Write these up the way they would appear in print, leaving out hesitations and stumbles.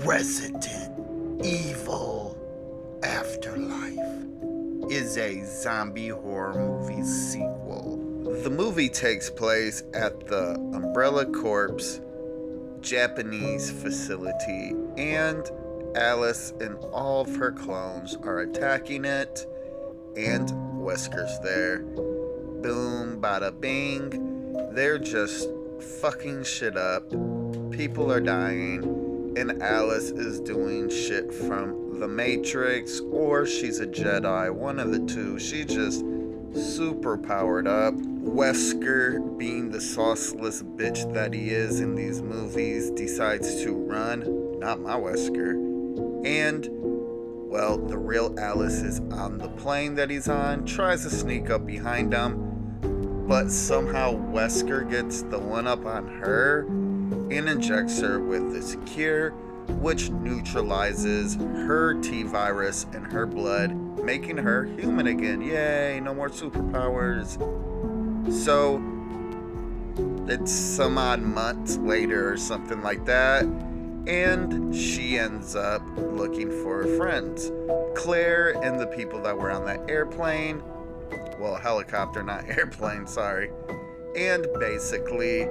Resident Evil Afterlife is a zombie horror movie sequel. The movie takes place at the Umbrella Corp's Japanese facility, and Alice and all of her clones are attacking it, and Wesker's there. Boom, bada bing. They're just fucking shit up. People are dying, and Alice is doing shit from the Matrix, or she's a Jedi, one of the two. She just super powered up. Wesker, being the sauceless bitch that he is in these movies, decides to run. Not my Wesker. And, well, the real Alice is on the plane that he's on, tries to sneak up behind him, but somehow Wesker gets the one up on her and injects her with this cure, which neutralizes her T-virus in her blood, making her human again. Yay, no more superpowers. So, it's some odd months later or something like that, and she ends up looking for her friends. Claire and the people that were on that airplane, well, helicopter, not airplane, sorry. And basically,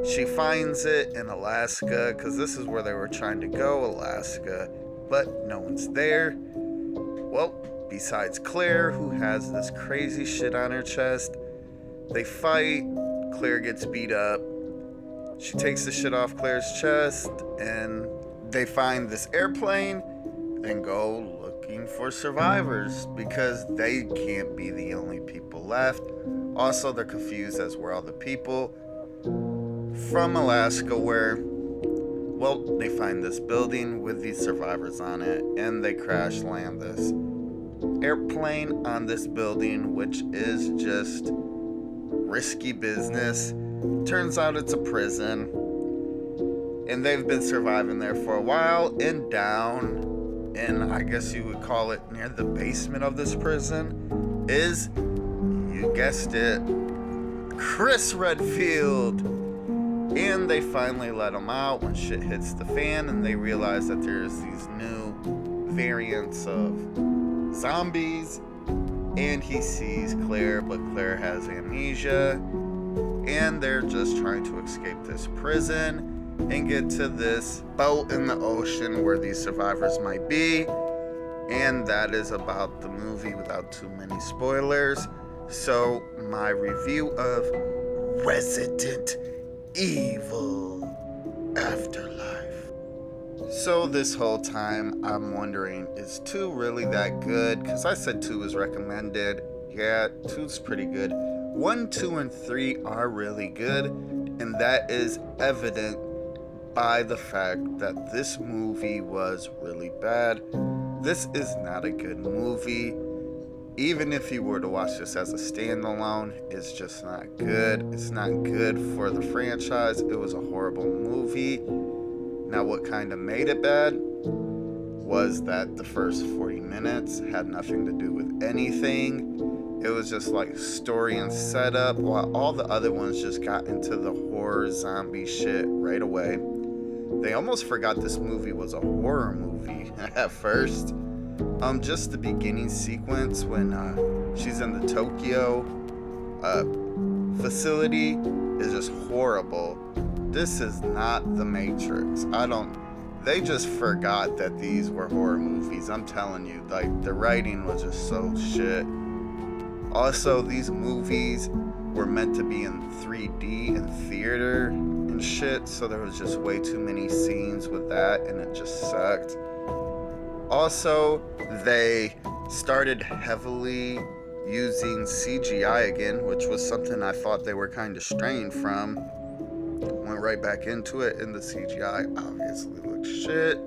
she finds it in Alaska, because this is where they were trying to go, Alaska, but no one's there. Well, besides Claire, who has this crazy shit on her chest. They fight, Claire gets beat up, she takes the shit off Claire's chest, and they find this airplane and go looking for survivors, because they can't be the only people left. Also, they're confused as where all the people from Alaska were. Well, they find this building with these survivors on it, and they crash land this airplane on this building, which is just risky business. Turns out it's a prison, and they've been surviving there for a while. And down in, I guess you would call it, near the basement of this prison is, you guessed it, Chris Redfield. And they finally let him out when shit hits the fan, and they realize that there's these new variants of zombies. And he sees Claire, but Claire has amnesia, and they're just trying to escape this prison and get to this boat in the ocean where these survivors might be. And that is about the movie without too many spoilers. So, my review of Resident Evil Afterlife. So this whole time I'm wondering, is 2 really that good? Because I said 2 is recommended. Yeah, 2's pretty good. 1, 2, and 3 are really good, and that is evident by the fact that this movie was really bad. This is not a good movie. Even if you were to watch this as a standalone, it's just not good. It's not good for the franchise. It was a horrible movie. Now, what kind of made it bad was that the first 40 minutes had nothing to do with anything. It was just like story and setup, while all the other ones just got into the horror zombie shit right away. They almost forgot this movie was a horror movie at first. Just the beginning sequence when she's in the Tokyo facility is just horrible. This is not the Matrix. They just forgot that these were horror movies. I'm telling you, like, the writing was just so shit. Also, these movies were meant to be in 3D and theater and shit, so there was just way too many scenes with that, and it just sucked. Also, they started heavily using CGI again, which was something I thought they were kind of straying from. Went right back into it, and the CGI obviously looked shit.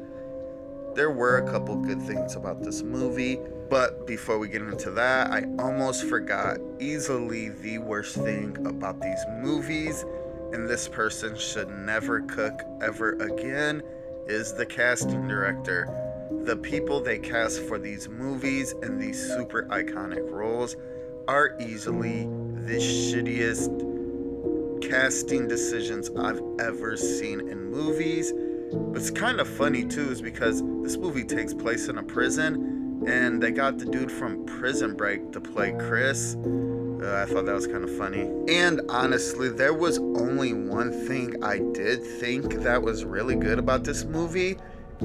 There were a couple good things about this movie, but before we get into that, I almost forgot easily the worst thing about these movies, and this person should never cook ever again, is the casting director. The people they cast for these movies and these super iconic roles are easily the shittiest casting decisions I've ever seen in movies. It's kind of funny too, is because this movie takes place in a prison, and they got the dude from Prison Break to play Chris. I thought that was kind of funny. And honestly, there was only one thing I did think that was really good about this movie,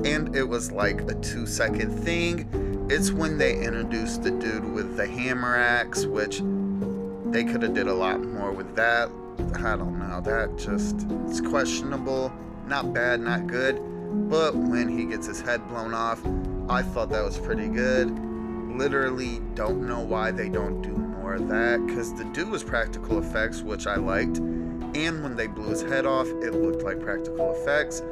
and it was like a 2-second thing. It's when they introduced the dude with the hammer axe, which they could have did a lot more with that. I don't know, that just, it's questionable. Not bad, not good, but when he gets his head blown off, I thought that was pretty good. Literally don't know why they don't do more of that, because the dude was practical effects, which I liked, and when they blew his head off, it looked like practical effects.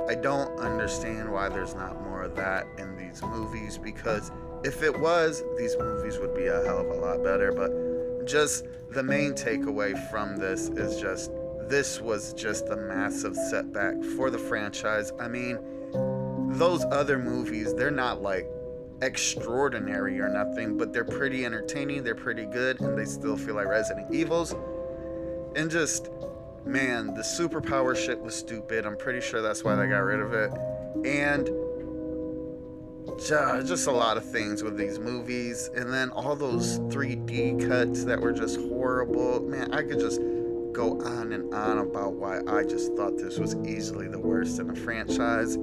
I don't understand why there's not more of that in these movies, because if it was, these movies would be a hell of a lot better. But just the main takeaway from this is just, this was just a massive setback for the franchise. I mean, those other movies, they're not like extraordinary or nothing, but they're pretty entertaining, they're pretty good, and they still feel like Resident Evils. And just, man, the superpower shit was stupid. I'm pretty sure that's why they got rid of it. And just a lot of things with these movies. And then all those 3D cuts that were just horrible. Man, I could just go on and on about why I just thought this was easily the worst in the franchise.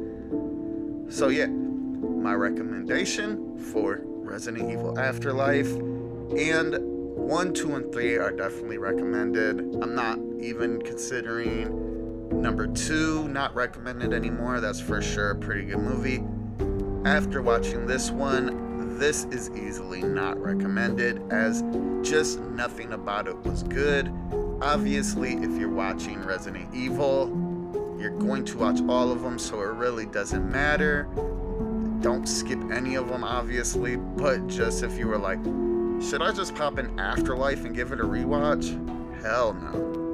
So yeah, my recommendation for Resident Evil Afterlife, and 1, 2, and 3 are definitely recommended. I'm not even considering number 2 not recommended anymore. That's for sure a pretty good movie. After watching this one, this is easily not recommended, as just nothing about it was good. Obviously, if you're watching Resident Evil, you're going to watch all of them, so it really doesn't matter. Don't skip any of them, obviously, but just if you were like, should I just pop in Afterlife and give it a rewatch? Hell no.